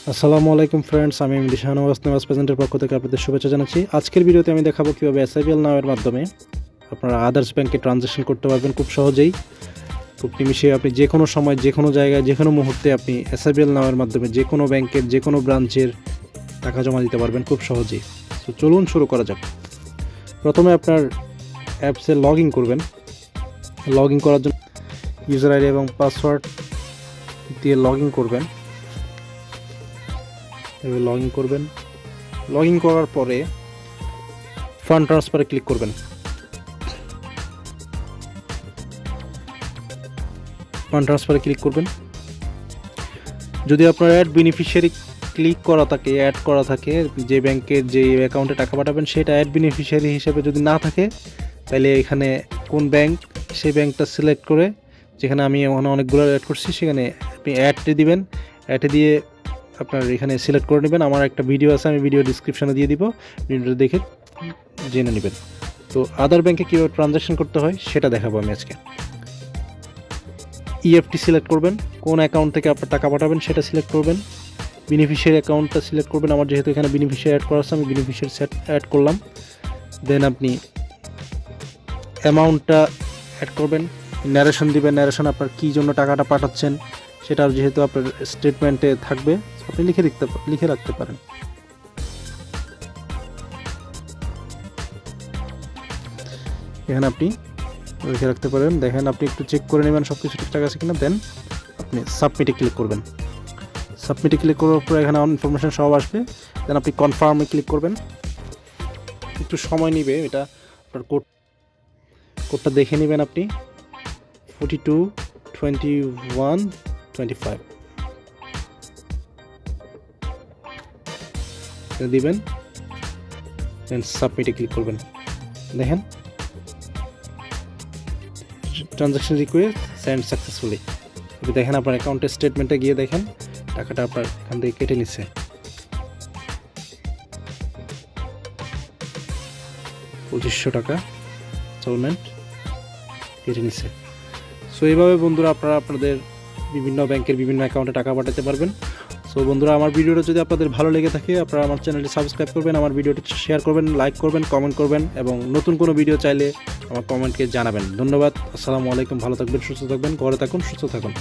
আসসালামু আলাইকুম ফ্রেন্ডস, আমি শাহনওয়াজ নেওয়াজ প্রেজেন্টের পক্ষ থেকে আপনাদের শুভেচ্ছা জানাচ্ছি। আজকের ভিডিওতে আমি দেখাবো কীভাবে Sibl নামের মাধ্যমে আপনারা আদার্স ব্যাংকে ট্রানজ্যাকশন করতে পারবেন খুব সহজেই, খুব নিমিষে। আপনি যে কোনো সময়, যে কোনো জায়গায়, যে কোনো মুহূর্তে আপনি Sibl নামের মাধ্যমে যে কোনো ব্যাংকের যে কোনো ব্রাঞ্চের টাকা জমা দিতে পারবেন খুব সহজেই। তো চলুন শুরু করা যাক। প্রথমে আপনার অ্যাপসে লগ ইন করবেন। লগ ইন করার জন্য ইউজার আইডি এবং পাসওয়ার্ড দিয়ে লগ ইন করবেন। এভাবে লগ ইন করবেন। লগ ইন করার পরে ফান্ড ট্রান্সফারে ক্লিক করবেন। ফান্ড ট্রান্সফারে ক্লিক করবেন। যদি আপনার অ্যাড বেনিফিশিয়ারি ক্লিক করা থাকে, অ্যাড করা থাকে, যে ব্যাংকের যে অ্যাকাউন্টে টাকা পাঠাবেন সেটা অ্যাড বেনিফিশিয়ারি হিসেবে যদি না থাকে, তাহলে এখানে কোন ব্যাংক সেই ব্যাংকটা সিলেক্ট করে, যেখানে আমি ওখানে অনেকগুলো অ্যাড করছি সেখানে আপনি অ্যাডটি দিবেন। অ্যাডে দিয়ে আপনার এখানে সিলেক্ট করে নেবেন। আমার একটা ভিডিও আছে, আমি ভিডিও ডিসক্রিপশানে দিয়ে দিব, ভিডিওটা দেখে জেনে নেবেন। তো আদার ব্যাংকে কীভাবে ট্রানজ্যাকশন করতে হয় সেটা দেখাবো আমি আজকে। EFT সিলেক্ট করবেন, কোন অ্যাকাউন্ট থেকে আপনার টাকা পাঠাবেন সেটা সিলেক্ট করবেন। বেনিফিশিয়ারি অ্যাকাউন্টটা সিলেক্ট করবেন। আমার যেহেতু এখানে বেনিফিশিয়ারি অ্যাড করা আছে, আমি বেনিফিশিয়ারি অ্যাড করলাম। দেন আপনি অ্যামাউন্টটা অ্যাড করবেন, ন্যারেশন দিবেন, ন্যারেশন আপনার কী জন্য টাকাটা পাঠাচ্ছেন সেটা যেহেতু আপনার স্টেটমেন্টে থাকবে, আপনি লিখে রাখতে পারেন। এখানে আপনি লিখে রাখতে পারেন। দেখেন, আপনি একটু চেক করে নেবেন সব কিছু ঠিকঠাক আছে কিনা। দেন আপনি সাবমিটে ক্লিক করবেন। সাবমিটে ক্লিক করার পর এখানে ইনফরমেশন সব আসবে। দেন আপনি কনফার্মে ক্লিক করবেন। একটু সময় নেবে এটা। আপনার কোডটা দেখে নেবেন আপনি, 422125 দিবেন। দেন সাবমিটে ক্লিক করবেন। দেখেন, ট্রানজ্যাকশন রিকোয়েস্ট সেন্ড সাকসেসফুলি। দেখেন আপনার অ্যাকাউন্টের স্টেটমেন্টে গিয়ে দেখেন টাকাটা আপনার এখান থেকে কেটে নিচ্ছে। 2500 টাকা ইনস্টলমেন্ট কেটে নিচ্ছে। সো এইভাবে বন্ধুরা আপনারা আপনাদের বিভিন্ন ব্যাংকের বিভিন্ন অ্যাকাউন্টে টাকা পাঠাতে পারবেন। সো বন্ধুরা, আমার ভিডিওটা যদি আপনাদের ভালো লেগে থাকে, আপনারা আমার চ্যানেলটি সাবস্ক্রাইব করবেন, আমার ভিডিওটি শেয়ার করবেন, লাইক করবেন, কমেন্ট করবেন এবং নতুন কোনো ভিডিও চাইলে আমার কমেন্টকে জানাবেন। ধন্যবাদ। আসসালামু আলাইকুম। ভালো থাকবেন, সুস্থ থাকবেন, ঘরে থাকুন, সুস্থ থাকুন।